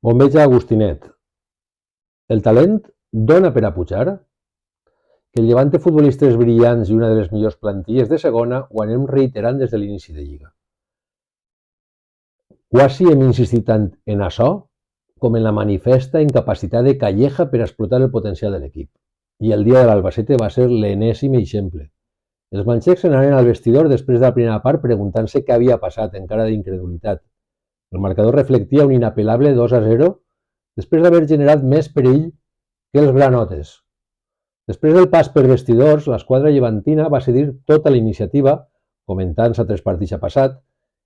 On veig a Agustinet. El talent dona per a pujar? Que el Llevant té futbolistes brillants i una de les millors plantilles de segona ho anem reiterant des de l'inici de Lliga. Quasi hem insistit tant en això com en la manifesta incapacitat de Calleja per a explotar el potencial de l'equip. I el dia de l'Albacete va ser l'enèsim exemple. Els manxecs s'anaren al vestidor després de la primera part preguntant-se què havia passat, encara d'incredulitat. El marcador reflectia un inapel·lable 2-0 després d'haver generat més perill que els granotes. Després del pas per vestidors, l'esquadra llevantina va cedir tota la iniciativa, comentant-se 3 partits a passat,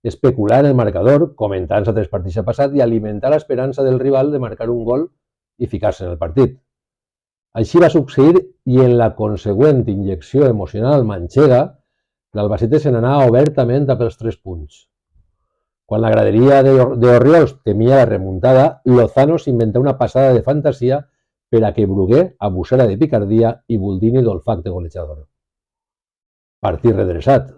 especular en el marcador, comentant-se 3 partits a passat, i alimentar l'esperança del rival de marcar un gol i ficar-se en el partit. Així va succeir i en la consegüent injecció emocional manxega, l'Albacete se n'anava obertament a pels 3 punts. Quan la graderia d'Orriols temia la remuntada, Lozano s'inventà una passada de fantasia per a que Brugué abusara de picardia i Buldini d'olfacte golejador. Partit redreçat.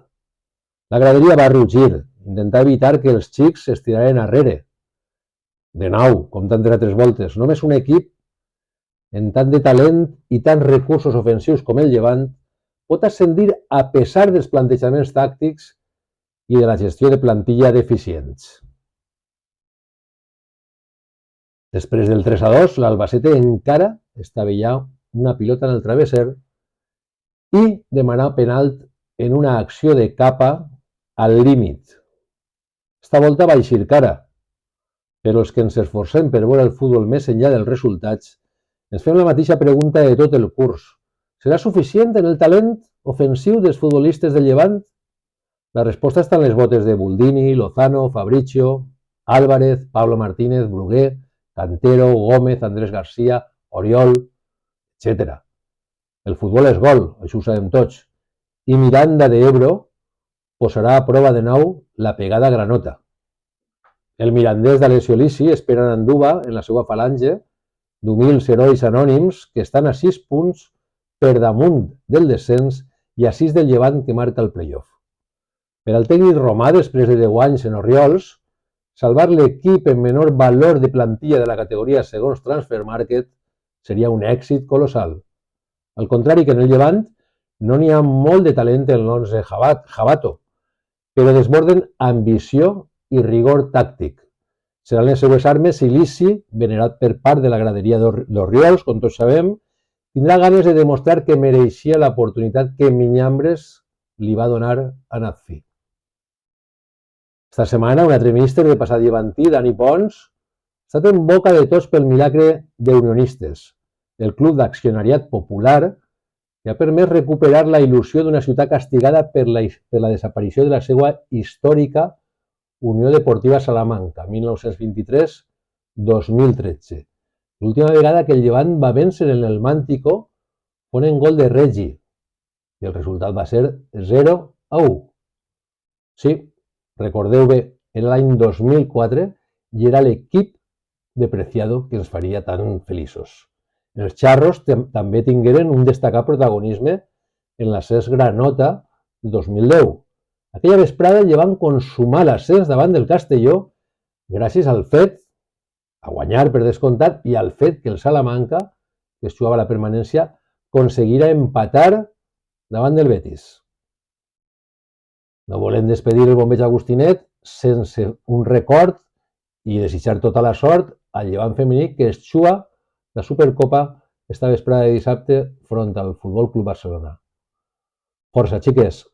La graderia va rugir, intentar evitar que els xics s'estiraren arrere. De nou, com tantes altres voltes, només un equip en tant de talent i tants recursos ofensius com el Llevant pot ascendir a pesar dels plantejaments tàctics i de la gestió de plantilla deficients. Després del 3-2, l'Albacete encara estavellà una pilota en el travesser i demanà penalt en una acció de capa al límit. Esta volta va eixir cara, però els que ens esforcem per veure el futbol més enllà dels resultats ens fem la mateixa pregunta de tot el curs. Serà suficient en el talent ofensiu dels futbolistes del Llevant? La resposta està en les botes de Buldini, Lozano, Fabricio, Álvarez, Pablo Martínez, Brugué, Cantero, Gómez, Andrés García, Oriol, etc. El futbol és gol, això ho sabem tots, i Miranda de Ebro posarà a prova de nou la pegada granota. El mirandès d'Alessio Lisi espera en Anduba en la seva falange d'humils herois anònims que estan a 6 punts per damunt del descens i a 6 del Llevant que marca el playoff. Per al tècnic romà, després de 10 anys en Orriols, salvar l'equip en menor valor de plantilla de la categoria segons Transfermarkt seria un èxit colossal. Al contrari que en el Llevant, no n'hi ha molt de talent en l'11 Jabato, però desborden ambició i rigor tàctic. Seran les seues armes i Lisi, venerat per part de la graderia d'Orriols, com tots sabem, tindrà ganes de demostrar que mereixia l'oportunitat que Minyambres li va donar a Nazfi. Esta setmana, un altre míster de passat llevantí, Dani Pons, ha estat en boca de tots pel milagre d'Unionistes, el club d'accionariat popular que ha permès recuperar la il·lusió d'una ciutat castigada per la desaparició de la seva històrica Unió Deportiva Salamanca, 1923-2013. L'última vegada que el Llevant va vèncer en el Mántico fon en gol de Regi, i el resultat va ser 0-1. Sí, recordeu bé, era l'any 2004 i era l'equip de Preciado que ens faria tan feliços. Els Charros també tingueren un destacat protagonisme en l'ascens granota de 2010. Aquella vesprada el Llevant consumar l'ascens davant del Castelló gràcies al fet, a guanyar per descomptat, i al fet que el Salamanca, que es jugava la permanència, aconseguirà empatar davant del Betis. No volem despedir el bombeig Agustinet sense un record i desitjar tota la sort al Llevant femení que es juga la Supercopa esta vesprada de dissabte front al Futbol Club Barcelona. Força, xiques!